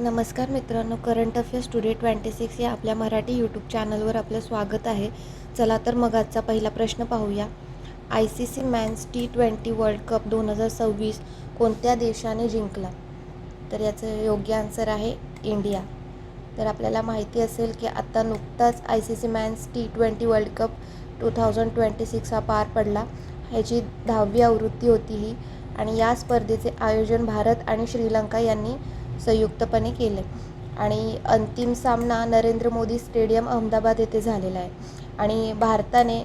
नमस्कार मित्रांनो, current affairs today 26 या आपल्या मराठी यूट्यूब चॅनलवर आपलं स्वागत आहे. चला तर मग आजचा पहिला प्रश्न पाहूया. ICC man's T20 world cup 2026 कोणत्या देशाने जिंकला? तर याचं योग्य आन्सर आहे इंडिया. तर आपल्याला माहिती असेल की आता नुकताच ICC man's T20 world cup 2026 हा पार पडला. ह्याची 10वी आवृत्ती होती ही आणि या स्पर्धेचे आयोजन भारत आणि श्रीलंका यांनी संयुक्तपणे केले आणि अंतिम सामना नरेंद्र मोदी स्टेडियम अहमदाबाद येथे झालेला आहे आणि भारताने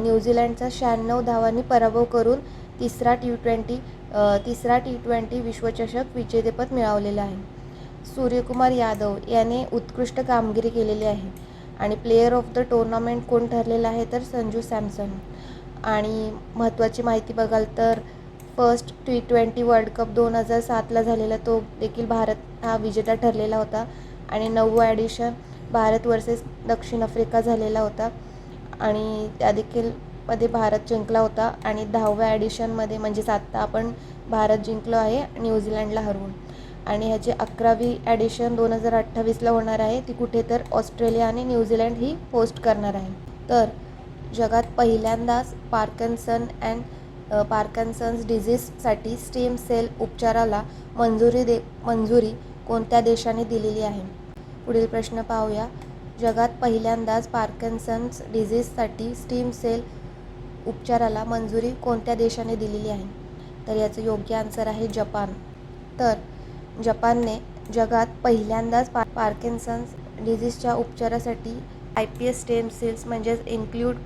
न्यूझीलंडचा 96 धावांनी पराभव करून तिसरा टी20 विश्वचषक विजेतेपद मिळवलेलं आहे. सूर्यकुमार यादव याने उत्कृष्ट कामगिरी केलेली आहे आणि प्लेयर ऑफ द टुर्नामेंट कोण ठरलेला आहे तर संजू सॅमसन. आणि महत्त्वाची माहिती बघाल तर फर्स्ट T20 वर्ल्ड कप 2007ला झालेला तो देखील भारत हा विजेता ठरलेला होता आणि 9वं ॲडिशन भारत वर्सेस दक्षिण आफ्रिका झालेला होता आणि त्या देखील मध्ये भारत जिंकला होता आणि 10व्या ॲडिशनमध्ये म्हणजेच आत्ता आपण भारत जिंकलो आहे न्यूझीलंडला हरवून. आणि ह्याची 11वी ॲडिशन 2028ला होणार आहे. ती कुठे तर ऑस्ट्रेलिया आणि न्यूझीलंड ही होस्ट करणार आहे. तर जगात पहिल्यांदाच पार्किन्सन्स डिझीजसाठी स्टेम सेल उपचाराला मंजुरी कोणत्या देशाने दिलेली आहे? पुढील प्रश्न पाहूया. जगात पहिल्यांदाच पार्किन्सन्स डिझीजसाठी स्टेम सेल उपचाराला मंजुरी कोणत्या देशाने दिलेली आहे? तर याचं योग्य आन्सर आहे जपान. तर जपानने जगात पहिल्यांदाच पार्किन्सन्स डिझीजच्या उपचारासाठी iPS स्टेम सेल्स म्हणजेच इन्क्ल्यूड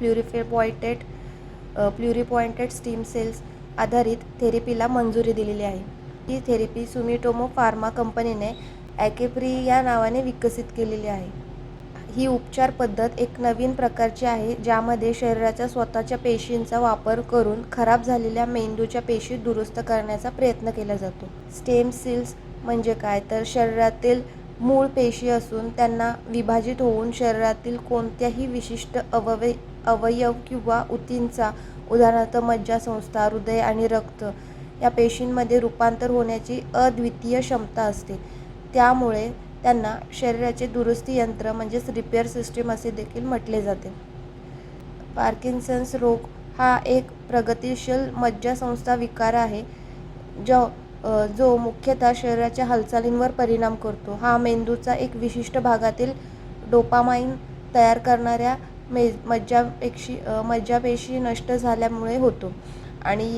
प्लुरिपॉइंटेड स्टेम सेल्स आधारित थेरपीला मंजुरी दिलेली आहे. ही थेरपी सुमिटोमो फार्मा कंपनीने ॲकेप्री या नावाने विकसित केलेली आहे. ही उपचार पद्धत एक नवीन प्रकारची आहे ज्यामध्ये शरीराच्या स्वतःच्या पेशींचा वापर करून खराब झालेल्या मेंदूच्या पेशी दुरुस्त करण्याचा प्रयत्न केला जातो. स्टेम सेल्स म्हणजे काय तर शरीरातील मूळ पेशी असून त्यांना विभाजित होऊन शरीरातील कोणत्याही विशिष्ट अवयव किंवा ऊतींचा उदाहरणार्थ मज्जासंस्था, हृदय आणि रक्त या पेशींमध्ये रूपांतर होण्याची अद्वितीय क्षमता असते. त्यामुळे त्यांना शरीराचे दुरुस्ती यंत्र म्हणजेच रिपेअर सिस्टीम असे देखील म्हटले जाते. पार्किन्सन्स रोग हा एक प्रगतिशील मज्जासंस्था विकार आहे जो मुख्यतः शरीराच्या हालचालींवर परिणाम करतो. हा मेंदूचा एक विशिष्ट भागातील डोपामाइन तयार करणाऱ्या मज्जापेशी नष्ट झाल्यामुळे होतो आणि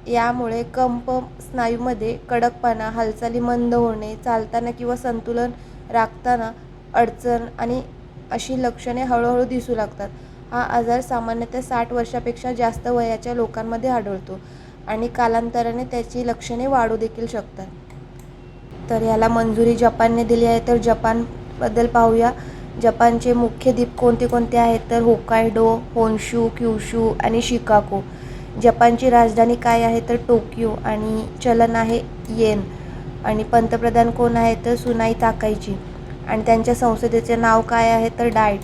यामुळे कंप, स्नायूमध्ये कडकपणा, हालचाली मंद होणे, चालताना किंवा संतुलन राखताना अडचण आणि अशी लक्षणे हळूहळू दिसू लागतात. हा आजार सामान्यतः 60 वर्षापेक्षा जास्त वयाच्या लोकांमध्ये आढळतो आणि कालांतराने त्याची लक्षणे वाढू देखील शकतात. तर याला मंजुरी जपानने दिली आहे. तर जपानबद्दल पाहूया. जपानचे मुख्य द्वीप कोणते कोणते आहेत तर होकायडो, होन्शू, क्युशू आणि शिकागो. जपानची राजधानी काय आहे तर टोकियो आणि चलन आहे येन आणि पंतप्रधान कोण आहे तर सुनाई ताकाईची आणि त्यांच्या संसदेचे नाव काय आहे तर डाएट.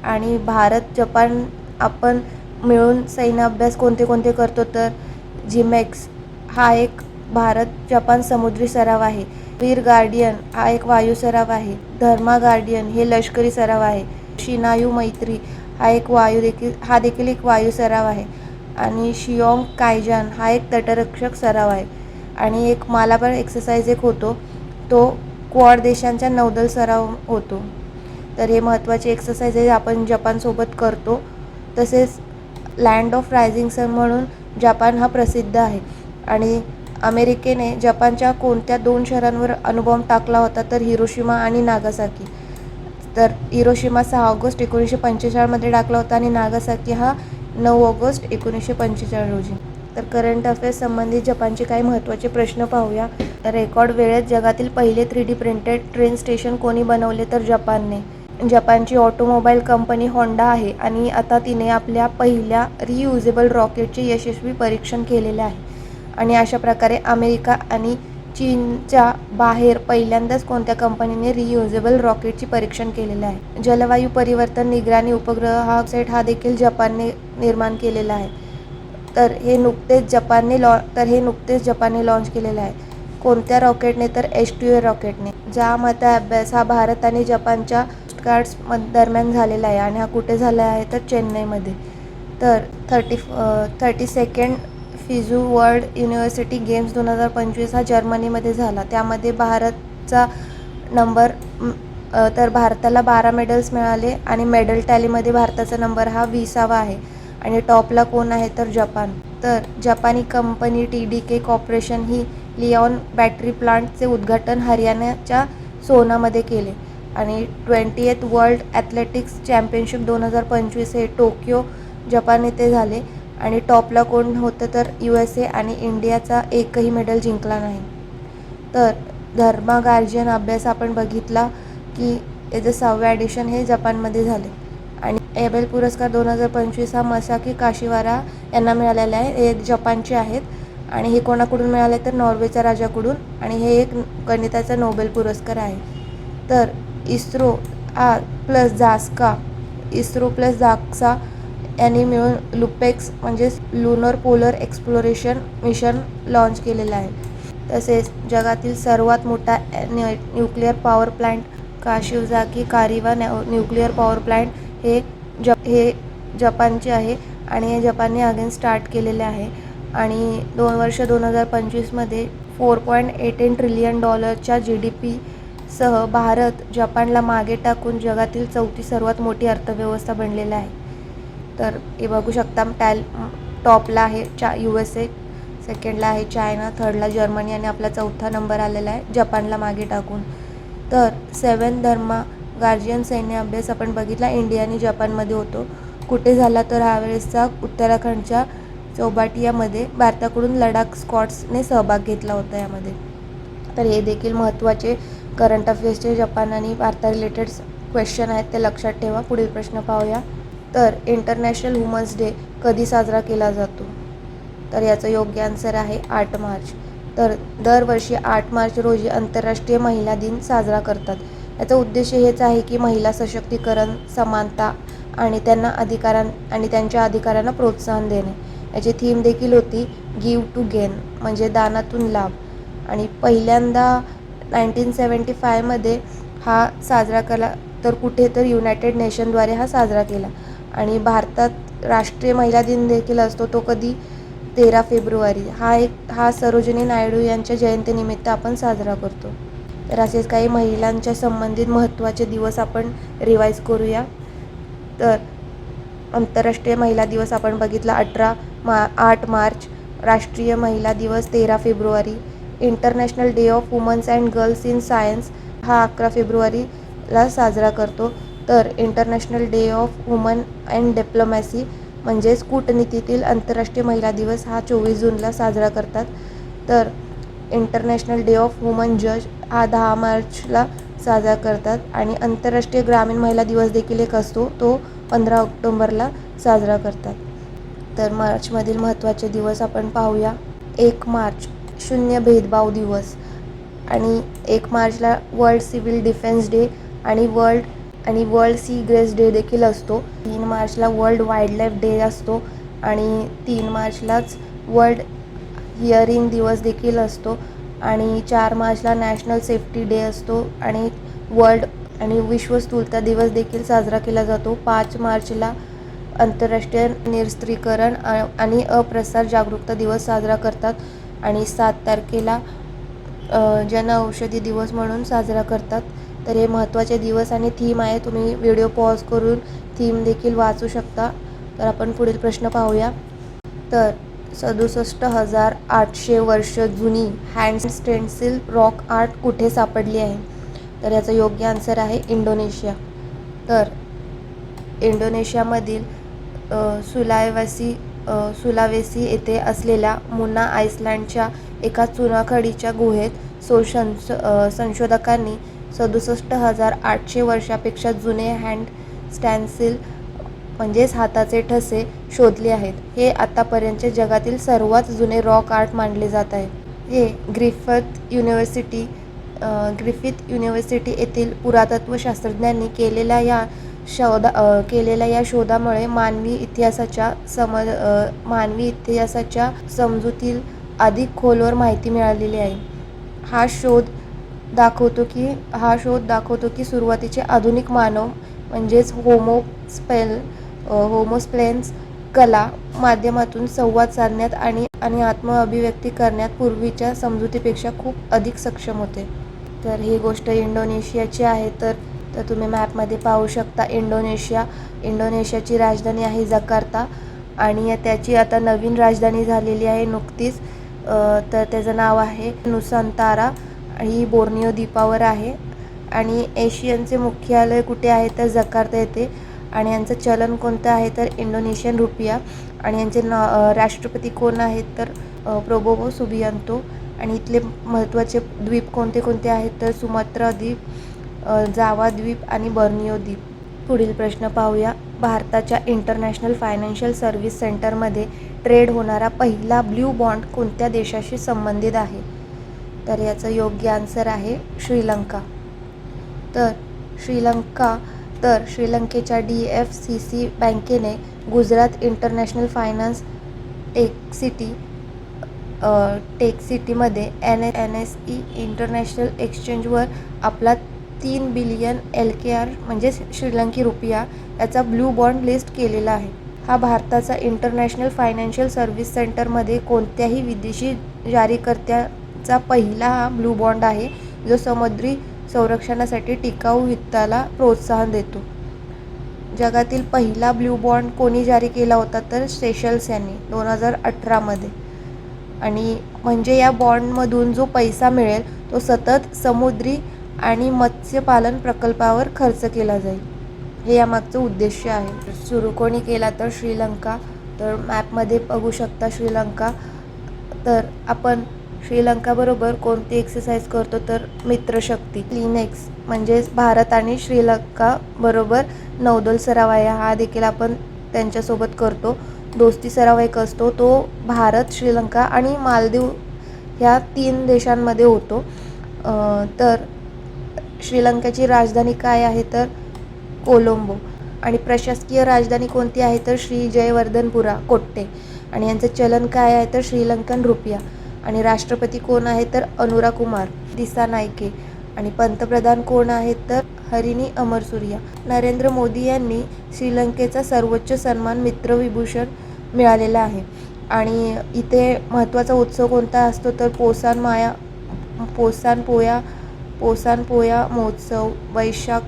आणि भारत जपान आपण मिळून सैन्य अभ्यास कोणते कोणते करतो तर जिमेक्स हा एक भारत जपान समुद्री सराव आहे. वीर गार्डियन हा एक वायू सराव आहे. धर्मा गार्डियन हे लष्करी सराव आहे. शिनायू मैत्री हा देखील एक वायू सराव आहे आणि शियोंग कायजान हा एक तटरक्षक सराव आहे आणि एक मालाबार एक्सरसाइज एक होतो तो क्वाड देशांचा नौदल सराव होतो. तर हे महत्त्वाचे एक्सरसाइज आहे आपण जपानसोबत करतो. तसेच लँड ऑफ रायझिंग सन म्हणून जपान हा प्रसिद्ध आहे. आणि अमेरिकेने जपानच्या कोणत्या 2 शहरांवर अणुबॉम्ब टाकला होता तर हिरोशिमा आणि नागासाकी. तर हिरोशिमा 6 ऑगस्ट 1945 मध्ये टाकला होता आणि नागासाकी हा 9 ऑगस्ट 1945 रोजी. तर करंट अफेअर्स संबंधित जपानचे काही महत्त्वाचे प्रश्न पाहूया. रेकॉर्ड वेळेत जगातील पहिले 3D प्रिंटेड ट्रेन स्टेशन कोणी बनवले तर जपानने. जपानची ऑटोमोबाईल कंपनी होंडा आहे आणि आता तिने आपल्या पहिल्या रियुजेबल रॉकेटचे यशस्वी परीक्षण केलेले आहे. आणि अशा प्रकारे अमेरिका आणि चीनच्या बाहेर पहिल्यांदाच कोणत्या कंपनीने रियुजेबल रॉकेटची परीक्षण केलेलं आहे. जलवायू परिवर्तन निगराणी उपग्रह हा सेट हा देखील जपानने निर्माण केलेला आहे. तर हे नुकतेच जपानने लॉन्च केलेलं आहे. कोणत्या रॉकेटने? तर H2A रॉकेटने. ज्यामध्ये अभ्यास हा भारत आणि जपानच्या कोस्टगार्ड्स दरम्यान झालेला आहे आणि हा कुठे झाला आहे? तर चेन्नईमध्ये. तर 32nd फिझू वर्ल्ड युनिव्हर्सिटी गेम्स 2025 हा जर्मनीमध्ये झाला. त्यामध्ये भारतचा नंबर तर भारताला 12 मेडल्स मिळाले आणि मेडल टॅलीमध्ये भारताचा नंबर हा 20वा आहे आणि टॉपला कोण आहे? तर जपान. तर जपानी कंपनी TDK कॉर्पोरेशन ही लिऑन बॅटरी प्लांटचे उद्घाटन हरियाणाच्या सोनामध्ये केले आणि 20th वर्ल्ड ॲथलेटिक्स चॅम्पियनशिप 2025 हे टोकियो जपान येथे झाले आणि टॉपला कोण होतं? तर USA आणि इंडियाचा एकही मेडल जिंकला नाही. तर धर्मा गार्जियन अभ्यास आपण बघितला की याचं 6वे ॲडिशन हे जपानमध्ये झाले आणि एबेल पुरस्कार 2025 हा मसाकी काशिवारा यांना मिळालेला आहे. हे जपानचे आहेत आणि हे कोणाकडून मिळाले? तर नॉर्वेच्या राजाकडून आणि हे एक गणिताचा नोबेल पुरस्कार आहे. तर इस्रो प्लस जाक्सा यांनी मिळून लुपेक्स म्हणजेच lunar polar exploration mission launch केलेलं आहे. तसेच जगातील सर्वात मोठा nuclear power plant Kashiwazaki Kariwa nuclear power plant हे जपानचे आहे आणि हे जपानने अगेन स्टार्ट केलेले आहे आणि 2025मध्ये $4.18 ट्रिलियन GDP सह भारत जपानला मागे टाकून जगातील 4थी सर्वात मोठी अर्थव्यवस्था बनलेला आहे. तर हे बघू शकता टॉपला आहे USA, सेकंडला आहे चायना, थर्डला जर्मनी आणि आपला 4था नंबर आलेला आहे जपानला मागे टाकून. तर 7 धर्मा गार्जियन सैन्य अभ्यास आपण बघितला इंडिया आणि जपानमध्ये होतो. कुठे झाला? तर ह्यावेळेसचा उत्तराखंडच्या चौबाटियामध्ये. भारताकडून लडाख स्कॉट्सने सहभाग घेतला होता यामध्ये. तर हे देखील महत्त्वाचे करंट अफेअर्सचे जपान आणि भारता रिलेटेड क्वेश्चन आहेत, ते लक्षात ठेवा. पुढील प्रश्न पाहूया. तर इंटरनॅशनल वुमन्स डे कधी साजरा केला जातो? तर याचं योग्य आन्सर आहे 8 मार्च. तर दरवर्षी 8 मार्च रोजी आंतरराष्ट्रीय महिला दिन साजरा करतात. याचा उद्देश हेच आहे की महिला सशक्तीकरण, समानता आणि त्यांच्या अधिकारांना प्रोत्साहन देणे. याची थीम देखील होती गिव्ह टू गेन म्हणजे दानातून लाभ आणि पहिल्यांदा 1975मध्ये हा साजरा केला. तर कुठे? तर युनायटेड नेशनद्वारे हा साजरा केला आणि भारतात राष्ट्रीय महिला दिन देखील असतो. तो कधी? 13 फेब्रुवारी. हा सरोजिनी नायडू यांच्या जयंतीनिमित्त आपण साजरा करतो. तर असेच काही महिलांच्या संबंधित महत्त्वाचे दिवस आपण रिवाईज करूया. तर आंतरराष्ट्रीय महिला दिवस आपण बघितला 8 मार्च, राष्ट्रीय महिला दिवस 13 फेब्रुवारी, international day of women's and girls in science हा 11 फेब्रुवारीला साजरा करतो. तर international day of women and diplomacy म्हणजेच कूटनीतीतील आंतरराष्ट्रीय महिला दिवस हा 24 जूनला साजरा करतात. तर इंटरनॅशनल डे ऑफ वुमन जज हा 10 मार्चला साजरा करतात आणि आंतरराष्ट्रीय ग्रामीण महिला दिवस देखील एक असतो, तो 15 ऑक्टोबरला साजरा करतात. तर मार्चमधील महत्त्वाचे दिवस आपण पाहूया. 1 मार्च शून्य भेदभाव दिवस आणि 1 मार्चला वर्ल्ड सिव्हिल डिफेन्स डे आणि वर्ल्ड सी ग्रेस डे देखील असतो. 3 मार्चला वर्ल्ड वाईल्डलाईफ डे असतो आणि 3 मार्चलाच वर्ल्ड हिअरिंग दिवस देखील असतो आणि 4 मार्चला नॅशनल सेफ्टी डे असतो आणि विश्व स्थूलता दिवस देखील साजरा केला जातो. 5 मार्चला आंतरराष्ट्रीय निरस्त्रीकरण आणि अप्रसार जागरूकता दिवस साजरा करतात आणि 7 तारखेला जनऔषधी दिवस म्हणून साजरा करतात. तर हे महत्त्वाचे दिवस आणि थीम आहे. तुम्ही व्हिडिओ पॉज करून थीम देखील वाचू शकता. तर आपण पुढील प्रश्न पाहूया. तर 67,800 वर्ष जुनी हँड स्टेन्सिल रॉक आर्ट कुठे सापडली आहे? तर याचं योग्य आन्सर आहे इंडोनेशिया. तर इंडोनेशियामधील सुलावेसी येथे असलेल्या मुन्ना आयलँडच्या एका चुनाखडीच्या गुहेत संशोधकांनी 67,800 वर्षापेक्षा जुने हँड स्टॅन्सिल म्हणजेच हाताचे ठसे शोधले आहेत. हे आतापर्यंतचे जगातील सर्वात जुने रॉक आर्ट मानले जात आहे. हे ग्रिफिथ युनिव्हर्सिटी येथील पुरातत्वशास्त्रज्ञांनी केलेल्या या शोधामुळे मानवी इतिहासाच्या समजुतीला अधिक खोलवर माहिती मिळालेली आहे. हा शोध दाखवतो की सुरुवातीचे आधुनिक मानव म्हणजेच होमोस्पेन्स कला माध्यमातून संवाद साधण्यात आणि आत्मअभिव्यक्ती करण्यात पूर्वीच्या समजुतीपेक्षा खूप अधिक सक्षम होते. तर ही गोष्ट इंडोनेशियाची आहे. तर तुम्ही मॅपमध्ये पाहू शकता इंडोनेशियाची राजधानी आहे जकार्ता आणि त्याची आता नवीन राजधानी झालेली आहे नुकतीच. तर त्याचं नाव आहे नुसांतारा. ही बोर्निओ द्वीपावर आहे आणि एशियनचे मुख्यालय कुठे आहे तर जकार्ता येथे आणि यांचं चलन कोणतं आहे तर इंडोनेशियन रुपिया आणि यांचे राष्ट्रपती कोण आहेत तर प्रबोवो सुबियांतो. आणि इथले महत्त्वाचे द्वीप कोणते कोणते आहेत तर सुमात्रा द्वीप, जावा द्वीप आणि बॉर्निओ द्वीप. पुढील प्रश्न पाहूया. भारताच्या इंटरनॅशनल फायनान्शियल सर्व्हिस सेंटरमध्ये ट्रेड होणारा पहिला ब्ल्यू बॉन्ड कोणत्या देशाशी संबंधित आहे? तर याचं योग्य आन्सर आहे श्रीलंका. श्रीलंकेच्या DFCC बँकेने गुजरात इंटरनॅशनल फायनान्स टेक सिटीमध्ये NSE इंटरनॅशनल एक्सचेंजवर आपला 3 बिलियन LKR म्हणजे श्रीलंकी रुपया याचा ब्ल्यू बॉन्ड लिस्ट केलेला आहे. हा भारताचा इंटरनॅशनल फायनान्शियल सर्व्हिस सेंटरमध्ये कोणत्याही विदेशी जारीकर्त्याचा पहिला हा ब्ल्यू बॉन्ड आहे जो समुद्री संरक्षणासाठी टिकाऊ वित्ताला प्रोत्साहन देतो. जगातील पहिला ब्ल्यू बॉन्ड कोणी जारी केला होता तर सेशल्स यांनी 2018 मध्ये. आणि म्हणजे या बॉन्डमधून जो पैसा मिळेल तो सतत समुद्री आणि मत्स्यपालन प्रकल्पावर खर्च केला जाईल, हे यामागचं उद्देश आहे. सुरू कोणी केला तर श्रीलंका. तर मॅपमध्ये बघू शकता श्रीलंका. तर आपण श्रीलंकाबरोबर कोणती एक्सरसाइज करतो तर मित्रशक्ती क्लिनेक्स म्हणजेच भारत आणि श्रीलंका बरोबर नौदल सराव आहे. हा देखील आपण त्यांच्यासोबत करतो. दोस्ती सराव एक असतो तो भारत, श्रीलंका आणि मालदीव ह्या 3 देशांमध्ये होतो. तर श्रीलंकेची राजधानी काय आहे तर कोलंबो आणि प्रशासकीय राजधानी कोणती आहे तर श्री जयवर्धनपुरा कोट्टे आणि यांचं चलन काय आहे तर श्रीलंकन रुपया आणि राष्ट्रपती कोण आहे तर अनुराकुमार दिसानायके आणि पंतप्रधान कोण आहेत तर हरिणी अमरसूरिया. नरेंद्र मोदी यांनी श्रीलंकेचा सर्वोच्च सन्मान मित्रविभूषण मिळालेला आहे. आणि इथे महत्त्वाचा उत्सव कोणता असतो तर पोसान पोया महोत्सव, वैशाख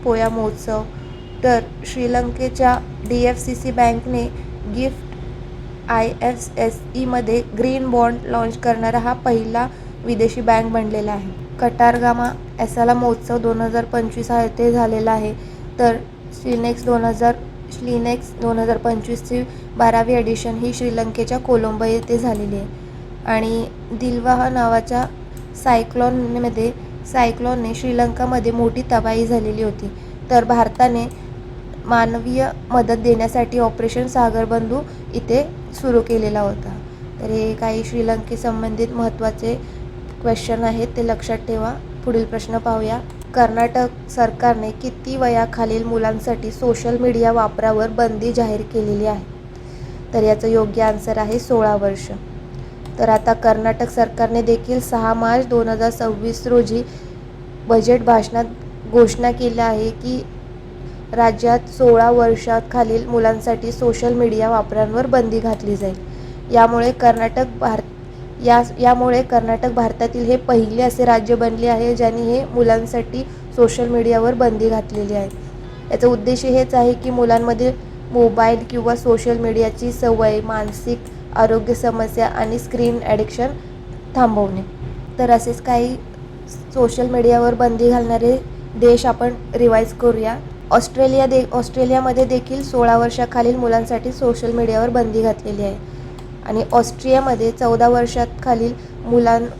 पोया महोत्सव. तर श्रीलंकेच्या DFCC बँकने गिफ्ट IFSE मध्ये ग्रीन बॉन्ड लॉन्च करणारा हा पहिला विदेशी बँक बनलेला आहे. कटारगामा एसाला महोत्सव 2025 हा येथे झालेला आहे. तर श्रीनेक्स 2025ची 12वी एडिशन ही श्रीलंकेच्या कोलंबो येथे झालेली आहे. आणि दिलवाहा नावाच्या सायक्लोनने श्रीलंकामध्ये मोठी तबाही झालेली होती. तर भारताने मानवीय मदत देण्यासाठी ऑपरेशन सागरबंधू इथे सुरू केलेला होता. तर हे काही श्रीलंकेसंबंधित महत्त्वाचे क्वेश्चन आहेत, ते लक्षात ठेवा. पुढील प्रश्न पाहूया. कर्नाटक सरकारने किती वयाखालील मुलांसाठी सोशल मीडिया वापरावर बंदी जाहीर केलेली आहे? तर याचं योग्य आन्सर आहे 16 वर्ष. तर आता कर्नाटक सरकारने देखील 6 मार्च 2026 रोजी बजेट भाषणात घोषणा केली आहे की राज्यात 16 वर्षाखालील मुलांसाठी सोशल मीडिया वापरांवर बंदी घातली जाईल. यामुळे कर्नाटक भारतातील हे पहिले असे राज्य बनले आहे ज्यांनी हे मुलांसाठी सोशल मीडियावर बंदी घातलेली आहे. याचा उद्देश हेच आहे की मुलांमध्ये मोबाईल किंवा सोशल मीडियाची सवय, मानसिक आरोग्य समस्या आणि स्क्रीन ॲडिक्शन थांबवणे. तर असेच काही सोशल मीडियावर बंदी घालणारे देश आपण रिवाईज करूया. ऑस्ट्रेलियामध्ये देखील 16 वर्षाखालील मुलांसाठी सोशल मीडियावर बंदी घातलेली आहे. आणि ऑस्ट्रियामध्ये 14 वर्षाखालील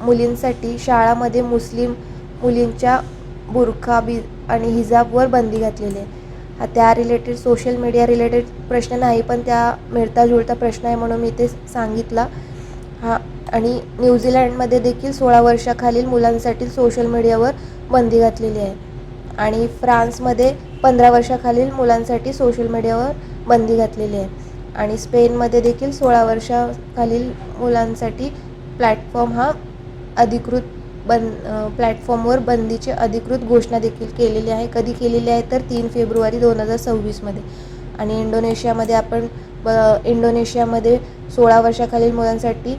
मुलींसाठी शाळांमध्ये मुस्लिम मुलींच्या बुरखा आणि हिजाबवर बंदी घातलेली आहे. हा त्या रिलेटेड सोशल मीडिया रिलेटेड प्रश्न नाही, पण त्या मिळता जुळता प्रश्न आहे म्हणून मी ते सांगितला. आणि न्यूझीलंडमध्ये देखील 16 वर्षाखालील मुलांसाठी सोशल मीडियावर बंदी घातलेली आहे. आणि फ्रान्समध्ये 15 वर्षाखालील मुलांसाठी सोशल मीडियावर बंदी घातलेली आहे. आणि स्पेनमध्ये देखील 16 वर्षाखालील मुलांसाठी प्लॅटफॉर्म हा अधिकृत प्लॅटफॉर्मवर बंदीची अधिकृत घोषणा देखील केलेली आहे. कधी केलेली आहे तर 3 फेब्रुवारी 2026मध्ये. आणि इंडोनेशियामध्ये 16 वर्षाखालील मुलांसाठी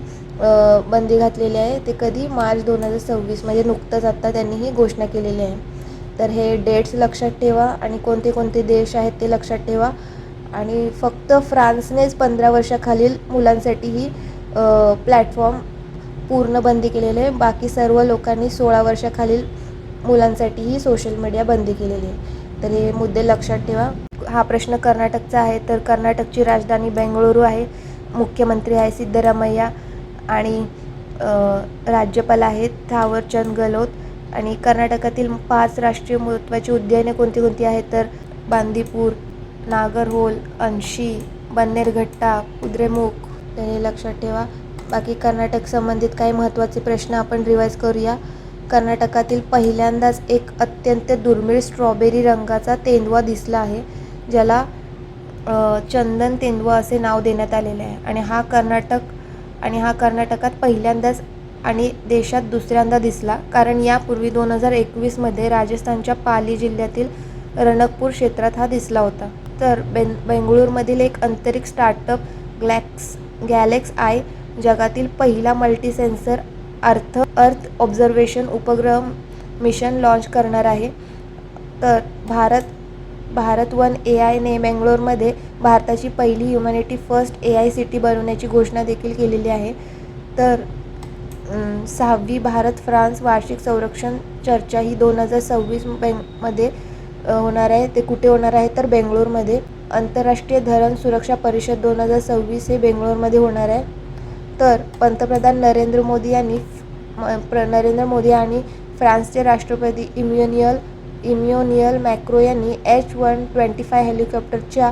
बंदी घातलेली आहे. ते कधी मार्च 2026 म्हणजे नुकतंच आत्ता त्यांनी ही घोषणा केलेली आहे. तर हे डेट्स लक्षात ठेवा आणि कोणते कोणते देश आहेत ते लक्षात ठेवा. आणि फक्त फ्रान्सनेच 15 वर्षाखालील मुलांसाठी ही प्लॅटफॉर्म पूर्ण बंदी केलेले आहे. बाकी सर्व लोकांनी 16 वर्षाखालील मुलांसाठीही सोशल मीडिया बंदी केलेली आहे. तर हे मुद्दे लक्षात ठेवा. हा प्रश्न कर्नाटकचा आहे. तर कर्नाटकची राजधानी बेंगळुरू आहे. मुख्यमंत्री आहे सिद्धरामय्या आणि राज्यपाल आहेत थावरचंद गहलोत. आणि कर्नाटकातील 5 राष्ट्रीय महत्त्वाची उद्याने कोणती कोणती आहेत तर बांदीपूर, नागरहोल, अंशी, बन्नेरघट्टा, कुद्रेमुख. तर हे लक्षात ठेवा. बाकी कर्नाटक संबंधित काही महत्त्वाचे प्रश्न आपण रिवाईज करूया. कर्नाटकातील पहिल्यांदाच एक अत्यंत दुर्मिळ स्ट्रॉबेरी रंगाचा तेंदवा दिसला आहे, ज्याला चंदन तेंदवा असे नाव देण्यात आलेले आहे. आणि हा कर्नाटकात पहिल्यांदाच आणि देशात दुसऱ्यांदा दिसला, कारण यापूर्वी 2021मध्ये राजस्थानच्या पाली जिल्ह्यातील रणकपूर क्षेत्रात हा दिसला होता. तर बेंगळुरूमधील एक अंतरिक्ष स्टार्टअप गॅलेक्स आय जगातील पहिला मल्टी सेन्सर अर्थ ऑब्झर्वेशन उपग्रह मिशन लॉन्च करणार आहे. तर भारत वन AIने बेंगळुरूमध्ये भारताची पहिली ह्युमॅनिटी फर्स्ट AI सिटी बनवण्याची घोषणा देखील केलेली आहे. तर 6वी भारत-फ्रान्स वार्षिक संरक्षण चर्चा ही 2026 मध्ये होणार आहे. ते कुठे होणार आहे तर बेंगळुरूमध्ये. आंतरराष्ट्रीय धरण सुरक्षा परिषद 2026 हे बेंगळुरूमध्ये होणार आहे. तर पंतप्रधान नरेंद्र मोदी आणि फ्रान्सचे राष्ट्रपती इमॅन्युएल मॅक्रो यांनी H125 हेलिकॉप्टरच्या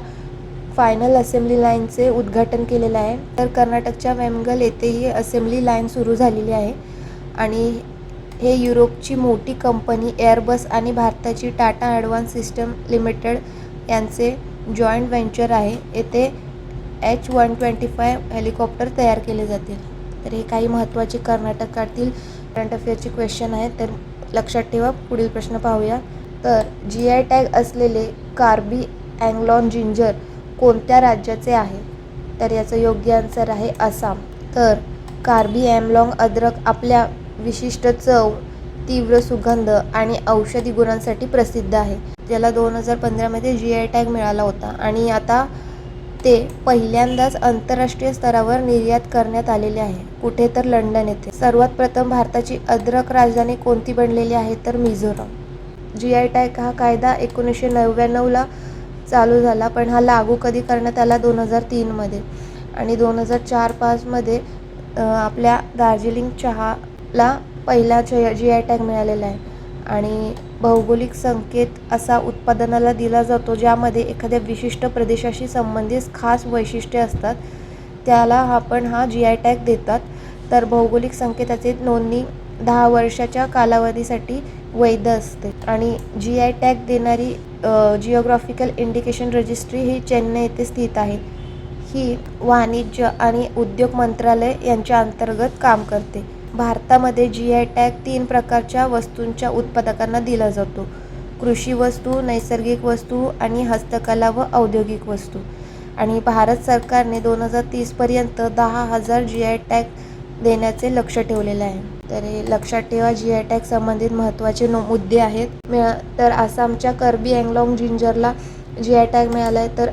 फायनल असेंब्ली लाईनचे उद्घाटन केलेलं आहे. तर कर्नाटकच्या वेमगल येथे ही असेंब्ली लाईन सुरू झालेली आहे. आणि हे युरोपची मोठी कंपनी एअरबस आणि भारताची टाटा ॲडव्हान्स सिस्टम लिमिटेड यांचे जॉईंट व्हेंचर आहे. येथे H125 हेलिकॉप्टर तयार केले जातील. तर हे काही महत्त्वाचे कर्नाटकातील करंट अफेअरचे क्वेश्चन आहेत. तर लक्षात ठेवा. पुढील प्रश्न पाहूया. तर GI टॅग असलेले कार्बी अँग्लॉन जिंजर कोणत्या राज्याचे आहे तर याचं योग्य आन्सर आहे आसाम. तर कार्बी अँग्लॉन अद्रक आपल्या विशिष्ट चव, तीव्र सुगंध आणि औषधी गुणांसाठी प्रसिद्ध आहे. ज्याला 2015मध्ये GI टॅग मिळाला होता आणि आता ते पहिल्यांदाच आंतरराष्ट्रीय स्तरावर निर्यात करण्यात आलेले आहे. कुठे तर लंडन येथे. सर्वात प्रथम भारताची अद्रक राजधानी कोणती बनलेली आहे तर मिझोराम. GI टॅग हा कायदा 1999ला चालू झाला, पण हा लागू कधी करण्यात आला 2003मध्ये. आणि 2004-05मध्ये आपल्या दार्जिलिंग चहाला पहिला GI टॅग मिळालेला आहे. आणि भौगोलिक संकेत असा उत्पादनाला दिला जातो ज्यामध्ये एखाद्या विशिष्ट प्रदेशाशी संबंधित खास वैशिष्ट्ये असतात, त्याला आपण हा GI टॅग देतात. तर भौगोलिक संकेताची नोंदणी 10 वर्षाच्या कालावधीसाठी वैध असते. आणि GI टॅग देणारी जिओग्राफिकल इंडिकेशन रजिस्ट्री ही चेन्नई येथे स्थित आहे. ही वाणिज्य आणि उद्योग मंत्रालय यांच्या अंतर्गत काम करते. भारतामध्ये GI टॅग 3 प्रकारच्या वस्तूंच्या उत्पादकांना दिला जातो: कृषी वस्तू, नैसर्गिक वस्तू आणि हस्तकला व औद्योगिक वस्तू. आणि भारत सरकारने 2030पर्यंत 10,000 GI टॅग देण्याचे लक्ष्य ठेवलेले आहे. तर हे लक्षात ठेवा. GI टॅग संबंधित महत्त्वाचे मुद्दे आहेत. तर आसामच्या कार्बी अँग्लॉन जिंजरला GI टॅग मिळाला आहे. तर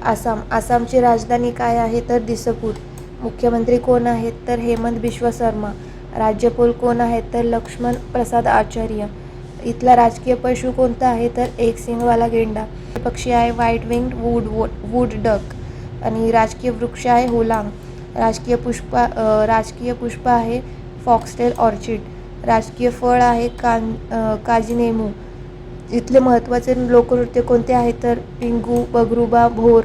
आसामची राजधानी काय आहे तर दिसपूर. मुख्यमंत्री कोण आहेत तर हेमंत बिश्व शर्मा. राज्यपाल कोण आहेत तर लक्ष्मण प्रसाद आचार्य. इथला राजकीय पशु कोणता आहे तर एक सिंगवाला गेंडा. पक्षी आहे व्हाईट विंग्ड वूड डक. आणि राजकीय वृक्ष आहे होलांग. राजकीय पुष्प आहे फॉक्सटेल ऑर्चिड. राजकीय फळ आहे काजीनेमू. इथले महत्त्वाचे लोकनृत्य कोणते आहेत तर पिंगू, बगरुबा, भोर.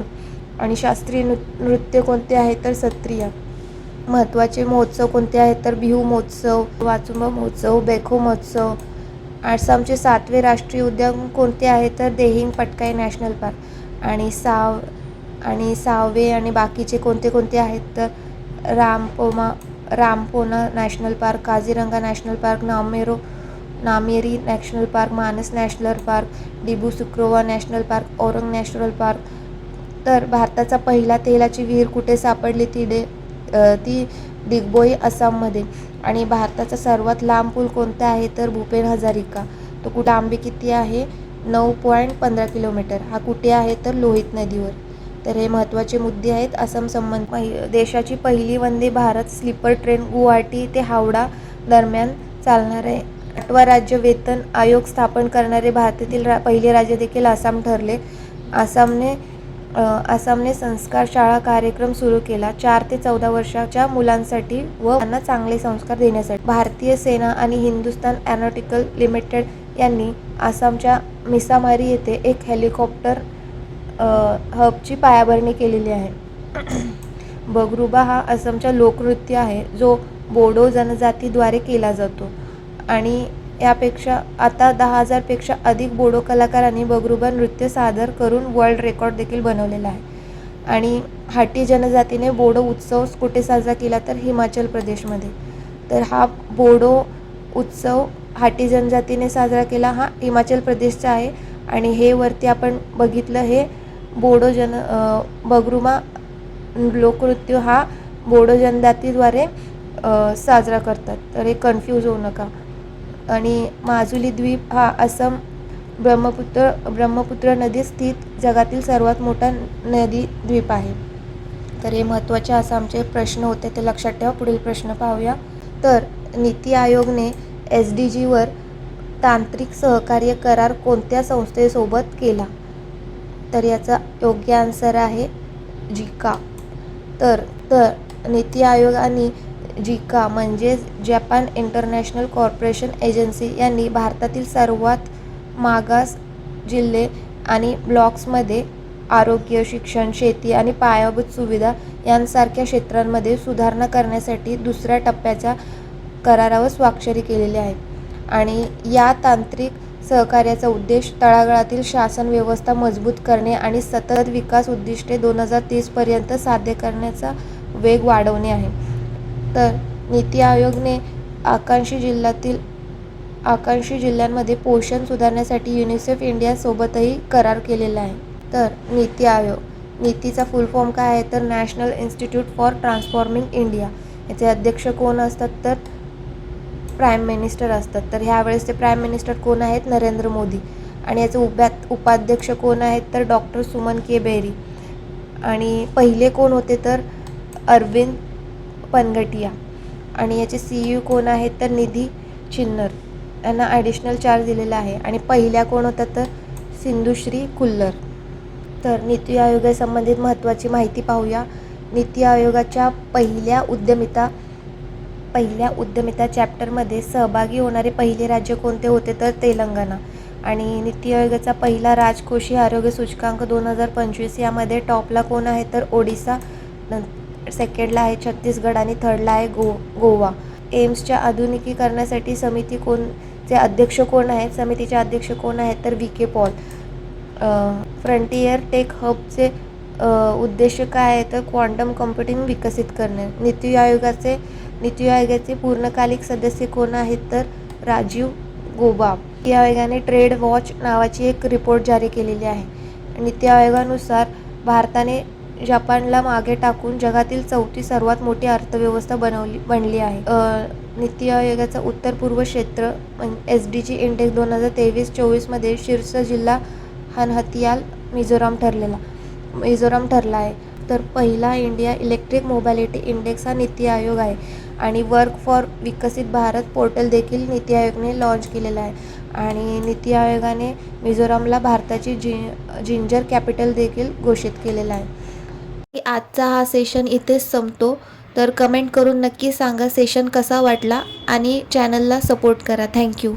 आणि शास्त्रीय नृत्य कोणते आहेत तर सत्रिया. महत्त्वाचे महोत्सव कोणते आहेत तर बिहू महोत्सव, वाचुंबा महोत्सव, बेखो महोत्सव. आसामचे 7वे राष्ट्रीय उद्यान कोणते आहे तर देहिंग पटकाई नॅशनल पार्क. आणि 6वे आणि बाकीचे कोणते आहेत तर रामपोना national park, Kaziranga national park, नामेरो Nameri national park, Manas national park, Dibru Saikhowa national park, Orang national park. तर भारताचा पहिला तेलाची विहीर कुठे सापडली? ती डिगबोई, आसाममध्ये. आणि भारताचा सर्वात लांब पूल कोणता आहे? तर भूपेन हजारिका. तो कुठे? लांबी किती आहे? 9.15 किलोमीटर. हा कुठे आहे? तर लोहित नदीवर. तर हे महत्त्वाचे मुद्दे आहेत आसाम संबंध. देशाची पहिली वंदे भारत स्लीपर ट्रेन गुवाहाटी ते हावडा दरम्यान चालणार आहे. 8वा राज्य वेतन आयोग स्थापन करणारे भारतातील पहिले राज्य देखील आसाम ठरले. आसामने संस्कार शाळा कार्यक्रम सुरू केला 4 ते 14 वर्षाच्या मुलांसाठी व त्यांना चांगले संस्कार देण्यासाठी. भारतीय सेना आणि हिंदुस्तान एरोनॉटिकल लिमिटेड यांनी आसामच्या मिसामारी येथे एक हेलिकॉप्टर हबची पायाभरणी केलेली आहे. बगरुबा हा आसामचा लोकनृत्य आहे जो बोडो जनजातीद्वारे केला जातो आणि यापेक्षा आता 10,000 पेक्षा अधिक बोडो कलाकारांनी बगरुबा नृत्य सादर करून वर्ल्ड रेकॉर्ड देखील बनवलेला आहे. आणि हाटी जनजातीने बोडो उत्सव कुठे साजरा केला? तर हिमाचल प्रदेशमध्ये. तर हा बोडो उत्सव हाटी जनजातीने साजरा केला हा हिमाचल प्रदेशचा आहे. आणि हे वरती आपण बघितलं हे बगरुबा लोकनृत्य हा बोडो जनजातीद्वारे साजरा करतात. तर हे कन्फ्यूज होऊ नका. आणि माजुली द्वीप हा आसाम ब्रह्मपुत्र नदीत स्थित जगातील सर्वात मोठा नदी द्वीप आहे. तर हे महत्त्वाचे आसामचे प्रश्न होते ते लक्षात ठेवा. पुढील प्रश्न पाहूया. तर नीती आयोगने SDGवर तांत्रिक सहकार्य करार कोणत्या संस्थेसोबत केला? तर याचा योग्य आन्सर आहे जिका. तर नीती आयोग आणि जिका म्हणजेच जपान इंटरनॅशनल कॉर्पोरेशन एजन्सी यांनी भारतातील सर्वात मागास जिल्हे आणि ब्लॉक्समध्ये आरोग्य, शिक्षण, शेती आणि पायाभूत सुविधा यांसारख्या क्षेत्रांमध्ये सुधारणा करण्यासाठी 2ऱ्या टप्प्याच्या करारावर स्वाक्षरी केलेली आहे. आणि या तांत्रिक सहकार्याचा उद्देश तळागाळातील शासन व्यवस्था मजबूत करणे आणि सतत विकास उद्दिष्टे 2030 पर्यंत साध्य करण्याचा वेग वाढवणे आहे. तर नीती आयोगने आकांक्षी जिल्ह्यांमध्ये पोषण सुधारण्यासाठी युनिसेफ इंडिया सोबतही करार केलेला आहे. तर नीती आयोग नीतीचा फुल फॉर्म काय आहे? तर national institute for transforming India. याचे अध्यक्ष कोण असतात? तर प्राईम मिनिस्टर असतात. तर ह्यावेळेस ते प्राईम मिनिस्टर कोण आहेत? नरेंद्र मोदी. आणि याचे उपाध्यक्ष कोण आहेत? तर डॉक्टर सुमन के बेरी. आणि पहिले कोण होते? तर अरविंद पनगटिया. आणि याचे CEO कोण आहेत? तर निधी चिन्नर. यांना ॲडिशनल चार्ज दिलेला आहे. आणि पहिल्या कोण होत्या? तर सिंधुश्री खुल्लर. तर नीती आयोगासंबंधित महत्त्वाची माहिती पाहूया. नीती आयोगाच्या पहिल्या उद्यमिता चॅप्टरमध्ये सहभागी होणारे पहिले राज्य कोणते होते? तर तेलंगणा. आणि नीती आयोगाचा पहिला राजकोषीय आरोग्य सूचकांक 2025 यामध्ये टॉपला कोण आहे? तर ओडिसा, सेकंडला आहे छत्तीसगड आणि थर्डला आहे गोवा. एम्सच्या आधुनिकीकरणासाठी समितीचे अध्यक्ष कोण आहेत? समितीचे अध्यक्ष कोण आहेत? तर VK पॉल. फ्रंटियर टेक हबचे उद्देश काय आहे? तर क्वांटम कम्प्युटिंग विकसित करणे. नीती आयोगाचे पूर्णकालिक सदस्य कोण आहेत? तर राजीव गोबा. नीती आयोगाने ट्रेड वॉच नावाची एक रिपोर्ट जारी केलेली आहे. नीती आयोगानुसार भारताने जपानला मागे टाकून जगातील 4थी सर्वात मोठी अर्थव्यवस्था बनली आहे. नीती आयोगाचा उत्तर पूर्व क्षेत्र SDG इंडेक्स 2023-24 मध्ये शीर्ष जिल्हा हनहतियाल मिझोराम ठरला आहे. तर पहिला इंडिया इलेक्ट्रिक मोबॅलिटी इंडेक्स हा नीती आयोग आहे. आणि वर्क फॉर विकसित भारत पोर्टल देखील नीती आयोगाने लॉन्च केलेला आहे. आणि नीती आयोगाने मिझोरामला भारताची जिंजर कॅपिटल देखील घोषित केलेला आहे. आजचा हा सेशन इथेच संपतो. तर कमेंट करून नक्की सांगा सेशन कसा वाटला आणि चॅनलला सपोर्ट करा. थँक्यू.